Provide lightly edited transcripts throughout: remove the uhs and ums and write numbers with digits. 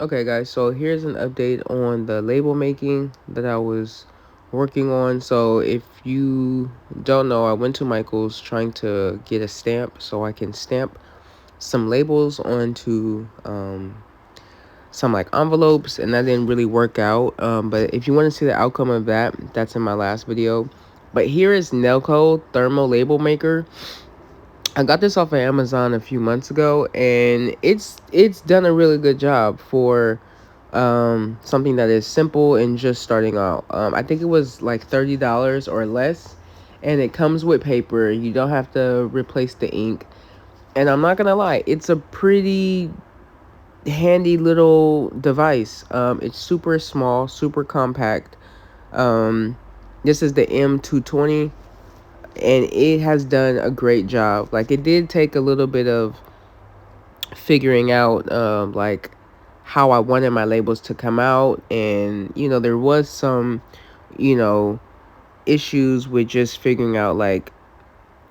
Okay, guys, so here's an update on the label making that I was working on. So, if you don't know, I went to Michael's trying to get a stamp so I can stamp some labels onto some like envelopes, and that didn't really work out. But if you want to see the outcome of that, that's in my last video. But here is NELKO Thermal Label Maker. I got this off of Amazon a few months ago, and it's done a really good job for something that is simple and just starting out. I think it was like $30 or less, and it comes with paper. You don't have to replace the ink. And I'm not gonna lie, it's a pretty handy little device. It's super small, super compact. Um, this is the M220, and it has done a great job. Like, it did take a little bit of figuring out like how I wanted my labels to come out, and there was some you know issues with just figuring out like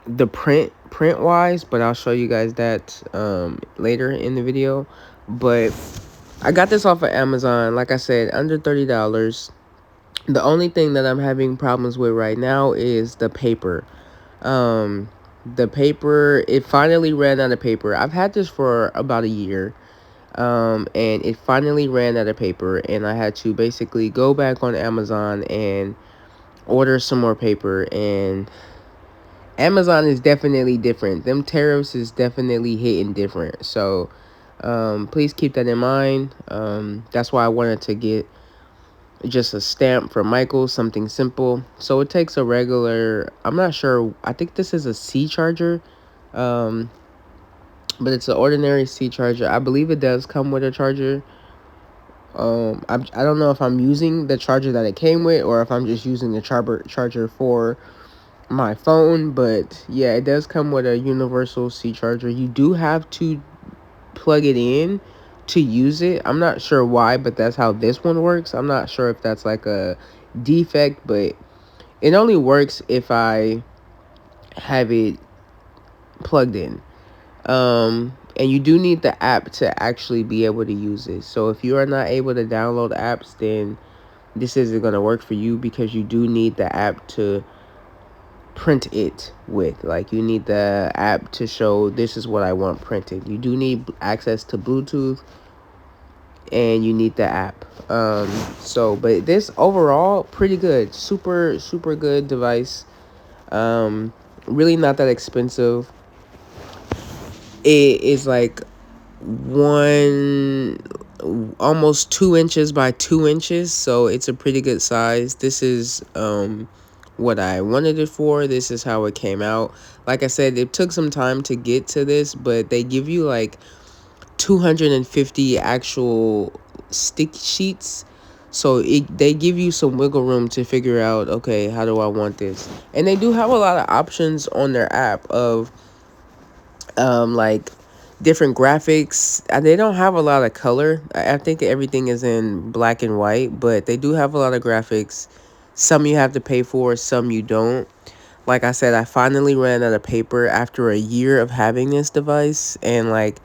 the print wise, but I'll show you guys that later in the video. But I got this off of Amazon, like I said, under $30. The only thing that I'm having problems with right now is the paper. um the paper, it finally ran out of paper. I've had this for about a year, and it finally ran out of paper, and I had to basically go back on Amazon and order some more paper. And Amazon is definitely different. Them tariffs is definitely hitting different. So please keep that in mind. That's why I wanted to get just a stamp for Michael, something simple. So it takes a regular, I'm not sure, I think this is a C charger. Um, but it's an ordinary C charger. I believe it does come with a charger. I don't know if I'm using the charger that it came with, or if I'm just using the charger for my phone. But yeah, it does come with a universal C charger. You do have to plug it in to use it. I'm not sure why, but that's how this one works. I'm not sure if that's like a defect, but it only works if I have it plugged in. And you do need the app to actually be able to use it. So if you are not able to download apps, then this isn't going to work for you, because you do need the app to print it with. Like, you need the app to show this is what I want printed. You do need access to Bluetooth, and you need the app. But this overall pretty good, super super good device. Really not that expensive. It is like one almost 2 inches by 2 inches, so it's a pretty good size. This is what I wanted it for. This is how it came out. Like I said, it took some time to get to this, but they give you like 250 actual stick sheets, so they give you some wiggle room to figure out, okay, how do I want this. And they do have a lot of options on their app of like different graphics. They don't have a lot of color. I think everything is in black and white, but they do have a lot of graphics. Some you have to pay for, some you don't. Like I said, I finally ran out of paper after a year of having this device, and like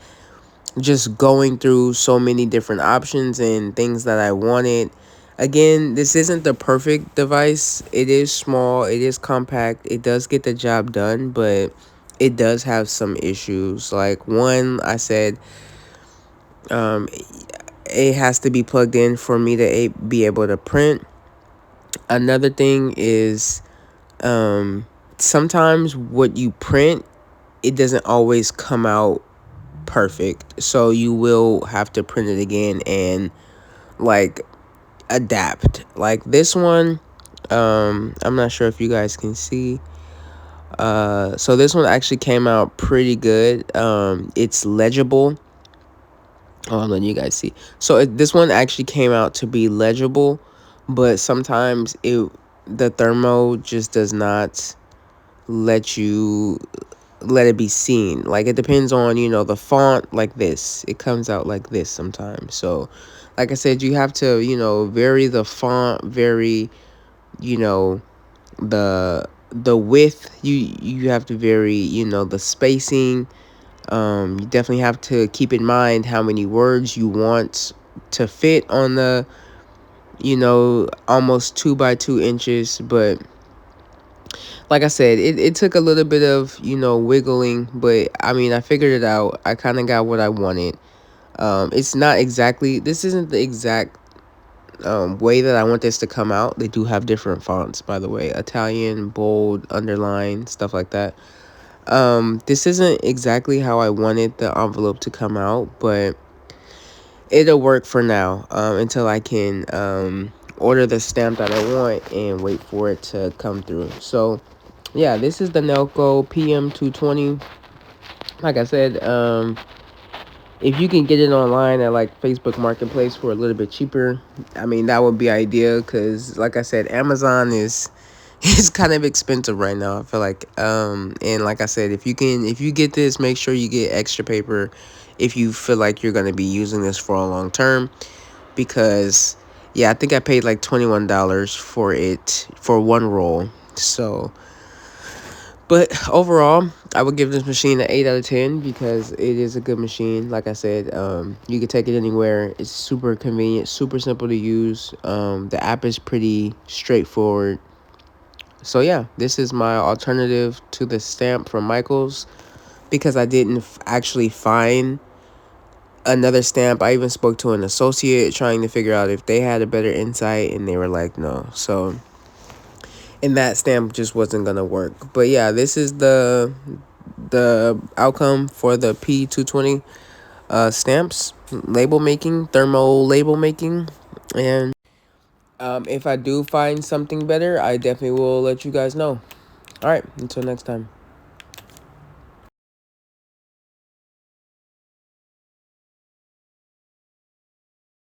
just going through so many different options and things that I wanted. Again, this isn't the perfect device. It is small, it is compact, it does get the job done, but it does have some issues. Like, one, I said, um, it has to be plugged in for me to be able to print. Another thing is, sometimes what you print, it doesn't always come out perfect, so you will have to print it again and like adapt. Like this one, I'm not sure if you guys can see. So this one actually came out pretty good. It's legible. Oh, I'm letting you guys see. So this one actually came out to be legible, but sometimes the thermo just does not let you let it be seen. Like, it depends on the font. Like this, it comes out like this sometimes. So like I said, you have to vary the font, vary you know the width. You have to vary the spacing. You definitely have to keep in mind how many words you want to fit on the, almost 2 by 2 inches. But like I said, it took a little bit of, wiggling, but I mean, I figured it out. I kind of got what I wanted. It's not exactly, this isn't the exact way that I want this to come out. They do have different fonts, by the way: Italian, bold, underline, stuff like that. This isn't exactly how I wanted the envelope to come out, but it'll work for now, until I can order the stamp that I want and wait for it to come through. So yeah, this is the NELKO PM220. Like I said, if you can get it online at like Facebook Marketplace for a little bit cheaper, I mean, that would be ideal, because like I said, Amazon is is kind of expensive right now, I feel like. And like I said, if you get this, make sure you get extra paper if you feel like you're going to be using this for a long term, because yeah, I think I paid like $21 for it for one roll. So but overall, I would give this machine an 8 out of 10, because it is a good machine. Like I said, you can take it anywhere. It's super convenient, super simple to use. The app is pretty straightforward. So yeah, this is my alternative to the stamp from Michaels, because I didn't actually find another stamp. I even spoke to an associate trying to figure out if they had a better insight, and they were like, no. So, and that stamp just wasn't gonna work. But yeah, this is the outcome for the P220 stamps, label making, thermal label making. And if I do find something better, I definitely will let you guys know. All right, until next time.